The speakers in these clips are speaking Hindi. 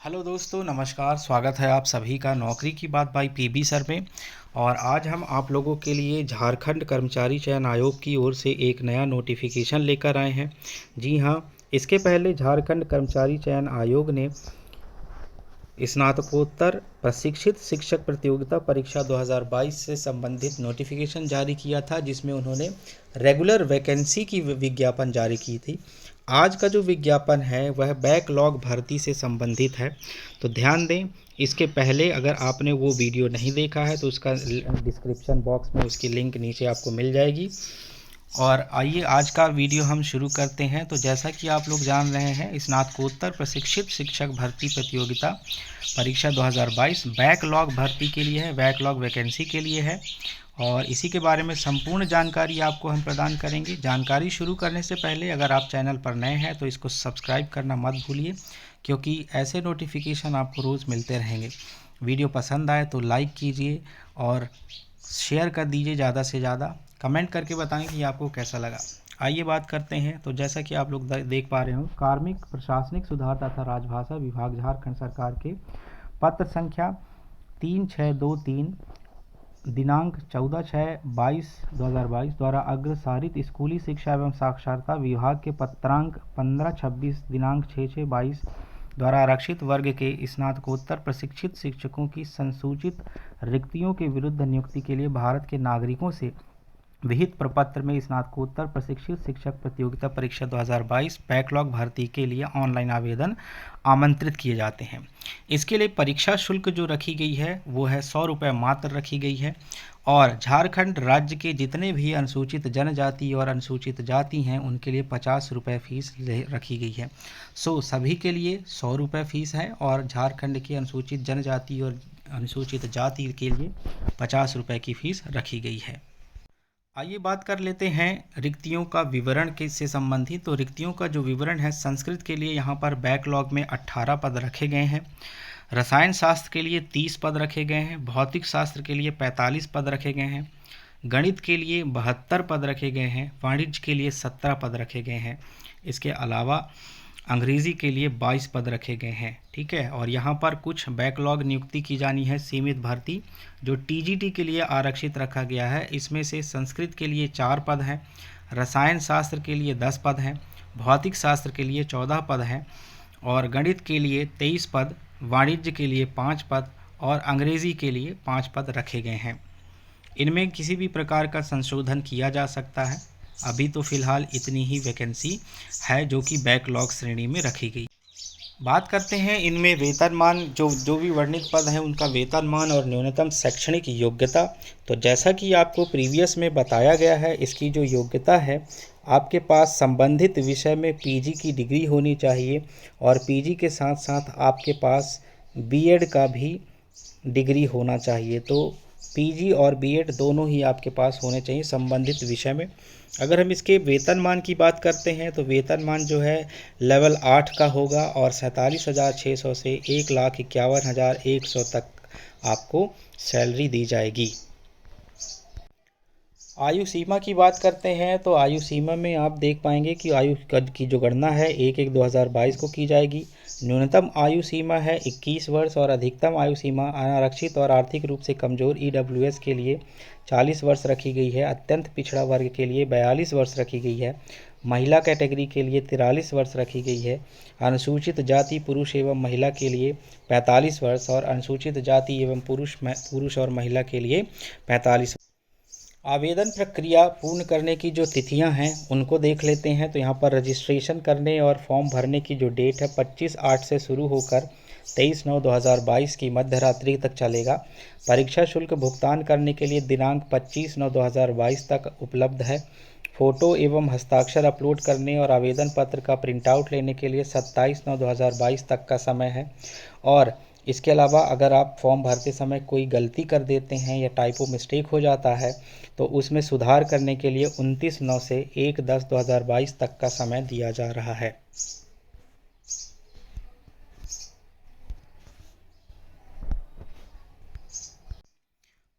हेलो दोस्तों, नमस्कार। स्वागत है आप सभी का नौकरी की बात बाई पीबी सर में। और आज हम आप लोगों के लिए झारखंड कर्मचारी चयन आयोग की ओर से एक नया नोटिफिकेशन लेकर आए हैं। जी हाँ, इसके पहले झारखंड कर्मचारी चयन आयोग ने स्नातकोत्तर प्रशिक्षित शिक्षक प्रतियोगिता परीक्षा 2022 से संबंधित नोटिफिकेशन जारी किया था, जिसमें उन्होंने रेगुलर वैकेंसी की विज्ञापन जारी की थी। आज का जो विज्ञापन है वह बैकलॉग भर्ती से संबंधित है। तो ध्यान दें, इसके पहले अगर आपने वो वीडियो नहीं देखा है तो उसका डिस्क्रिप्शन बॉक्स में उसकी लिंक नीचे आपको मिल जाएगी। और आइए आज का वीडियो हम शुरू करते हैं। तो जैसा कि आप लोग जान रहे हैं, स्नातकोत्तर प्रशिक्षित शिक्षक भर्ती प्रतियोगिता परीक्षा 2022 बैकलॉग भर्ती के लिए है, बैकलॉग वैकेंसी के लिए है। और इसी के बारे में संपूर्ण जानकारी आपको हम प्रदान करेंगे। जानकारी शुरू करने से पहले अगर आप चैनल पर नए हैं तो इसको सब्सक्राइब करना मत भूलिए, क्योंकि ऐसे नोटिफिकेशन आपको रोज़ मिलते रहेंगे। वीडियो पसंद आए तो लाइक कीजिए और शेयर कर दीजिए ज़्यादा से ज़्यादा। कमेंट करके बताएं कि आपको कैसा लगा। आइए बात करते हैं। तो जैसा कि आप लोग देख पा रहे हो, कार्मिक प्रशासनिक सुधार तथा राजभाषा विभाग झारखंड सरकार के पत्र संख्या 3623 दिनांक 14/6/2022 द्वारा अग्रसारित स्कूली शिक्षा एवं साक्षरता विभाग के पत्रांक 1526 दिनांक 6/6/22 द्वारा आरक्षित वर्ग के स्नातकोत्तर प्रशिक्षित शिक्षकों की संसूचित रिक्तियों के विरुद्ध नियुक्ति के लिए भारत के नागरिकों से विहित प्रपत्र में स्नातकोत्तर प्रशिक्षित शिक्षक प्रतियोगिता परीक्षा 2022 बैकलॉग भर्ती के लिए ऑनलाइन आवेदन आमंत्रित किए जाते हैं। इसके लिए परीक्षा शुल्क जो रखी गई है वो है 100 रुपये मात्र रखी गई है। और झारखंड राज्य के जितने भी अनुसूचित जनजाति और अनुसूचित जाति हैं उनके लिए 50 रुपये फीस रखी गई है। सभी के लिए 100 रुपये फीस है और झारखंड के अनुसूचित जनजाति और अनुसूचित जाति के लिए 50 रुपये की फ़ीस रखी गई है। आइए बात कर लेते हैं रिक्तियों का विवरण के से संबंधित। तो रिक्तियों का जो विवरण है, संस्कृत के लिए यहाँ पर बैकलॉग में 18 पद रखे गए हैं। रसायन शास्त्र के लिए 30 पद रखे गए हैं। भौतिक शास्त्र के लिए 45 पद रखे गए हैं। गणित के लिए 72 पद रखे गए हैं। वाणिज्य के लिए 17 पद रखे गए हैं। इसके अलावा अंग्रेज़ी के लिए 22 पद रखे गए हैं। ठीक है। और यहाँ पर कुछ बैकलॉग नियुक्ति की जानी है, सीमित भर्ती जो टीजीटी के लिए आरक्षित रखा गया है। इसमें से संस्कृत के लिए 4 पद हैं, रसायन शास्त्र के लिए 10 पद हैं, भौतिक शास्त्र के लिए 14 पद हैं और गणित के लिए 23 पद, वाणिज्य के लिए 5 पद और अंग्रेज़ी के लिए 5 पद रखे गए हैं। इनमें किसी भी प्रकार का संशोधन किया जा सकता है। अभी तो फ़िलहाल इतनी ही वैकेंसी है जो कि बैकलॉग श्रेणी में रखी गई। बात करते हैं इनमें वेतनमान, जो भी वर्णित पद हैं उनका वेतनमान और न्यूनतम शैक्षणिक योग्यता। तो जैसा कि आपको प्रीवियस में बताया गया है, इसकी जो योग्यता है, आपके पास संबंधित विषय में पीजी की डिग्री होनी चाहिए और पीजी के साथ साथ आपके पास बीएड का भी डिग्री होना चाहिए। तो पीजी और बीएड दोनों ही आपके पास होने चाहिए संबंधित विषय में। अगर हम इसके वेतनमान की बात करते हैं तो वेतनमान जो है लेवल 8 का होगा और 47,600 से 1,51,100 तक आपको सैलरी दी जाएगी। आयु सीमा की बात करते हैं तो आयु सीमा में आप देख पाएंगे कि आयु की जो गणना है 1/1/2022 को की जाएगी। न्यूनतम आयु सीमा है 21 वर्ष और अधिकतम आयु सीमा अनारक्षित और आर्थिक रूप से कमज़ोर ईडब्ल्यूएस के लिए 40 वर्ष रखी गई है। अत्यंत पिछड़ा वर्ग के लिए 42 वर्ष रखी गई है। महिला कैटेगरी के लिए 43 वर्ष रखी गई है। अनुसूचित जाति पुरुष एवं महिला के लिए 45 वर्ष और अनुसूचित जाति एवं पुरुष और महिला के लिए 45। आवेदन प्रक्रिया पूर्ण करने की जो तिथियां हैं उनको देख लेते हैं। तो यहाँ पर रजिस्ट्रेशन करने और फॉर्म भरने की जो डेट है 25/8 से शुरू होकर 23/9/2022 की मध्य रात्रि तक चलेगा। परीक्षा शुल्क भुगतान करने के लिए दिनांक 25/9/2022 तक उपलब्ध है। फ़ोटो एवं हस्ताक्षर अपलोड करने और आवेदन पत्र का प्रिंटआउट लेने के लिए 27/9/2022 तक का समय है। और इसके अलावा अगर आप फॉर्म भरते समय कोई गलती कर देते हैं या टाइपो मिस्टेक हो जाता है तो उसमें सुधार करने के लिए 29/9 से 1/10/2022 तक का समय दिया जा रहा है।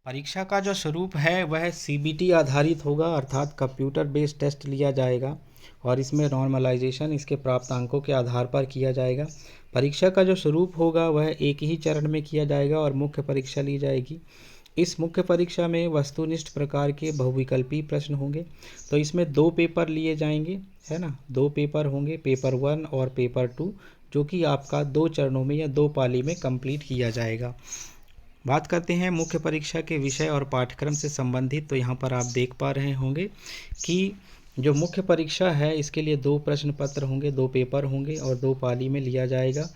परीक्षा का जो स्वरूप है वह सीबीटी आधारित होगा, अर्थात कंप्यूटर बेस्ड टेस्ट लिया जाएगा और इसमें नॉर्मलाइजेशन इसके प्राप्त अंकों के आधार पर किया जाएगा। परीक्षा का जो स्वरूप होगा वह एक ही चरण में किया जाएगा और मुख्य परीक्षा ली जाएगी। इस मुख्य परीक्षा में वस्तुनिष्ठ प्रकार के बहुविकल्पी प्रश्न होंगे। तो इसमें 2 पेपर लिए जाएंगे, है ना, 2 पेपर होंगे, पेपर 1 और पेपर 2, जो कि आपका 2 चरणों में या 2 पाली में कंप्लीट किया जाएगा। बात करते हैं मुख्य परीक्षा के विषय और पाठ्यक्रम से संबंधित। तो यहाँ पर आप देख पा रहे होंगे कि जो मुख्य परीक्षा है इसके लिए 2 प्रश्न पत्र होंगे, 2 पेपर होंगे और 2 पाली में लिया जाएगा।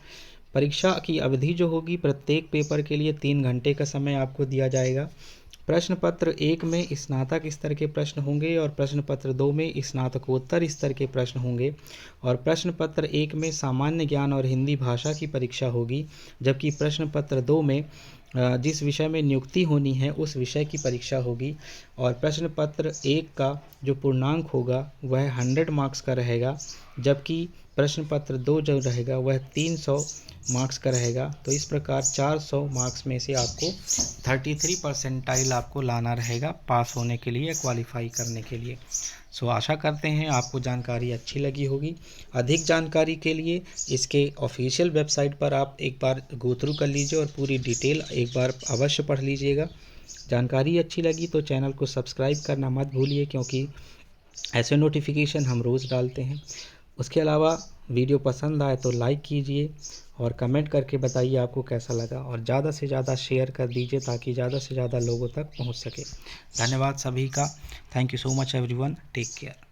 परीक्षा की अवधि जो होगी, प्रत्येक पेपर के लिए 3 घंटे का समय आपको दिया जाएगा। प्रश्न पत्र 1 में स्नातक स्तर के प्रश्न होंगे और प्रश्न पत्र 2 में स्नातकोत्तर स्तर के प्रश्न होंगे। और प्रश्न पत्र 1 में सामान्य ज्ञान और हिंदी भाषा की परीक्षा होगी, जबकि प्रश्न पत्र 2 में जिस विषय में नियुक्ति होनी है उस विषय की परीक्षा होगी। और प्रश्न पत्र 1 का जो पूर्णांक होगा वह 100 मार्क्स का रहेगा, जबकि प्रश्न पत्र 2 जो रहेगा वह 300 मार्क्स का रहेगा। तो इस प्रकार 400 मार्क्स में से आपको 33 परसेंटाइल आपको लाना रहेगा पास होने के लिए, क्वालिफाई करने के लिए। सो आशा करते हैं आपको जानकारी अच्छी लगी होगी। अधिक जानकारी के लिए इसके ऑफिशियल वेबसाइट पर आप एक बार गो थ्रू कर लीजिए और पूरी डिटेल एक बार अवश्य पढ़ लीजिएगा। जानकारी अच्छी लगी तो चैनल को सब्सक्राइब करना मत भूलिए, क्योंकि ऐसे नोटिफिकेशन हम रोज़ डालते हैं। उसके अलावा वीडियो पसंद आए तो लाइक कीजिए और कमेंट करके बताइए आपको कैसा लगा, और ज़्यादा से ज़्यादा शेयर कर दीजिए ताकि ज़्यादा से ज़्यादा लोगों तक पहुंच सके। धन्यवाद सभी का। Thank you so much everyone. Take care.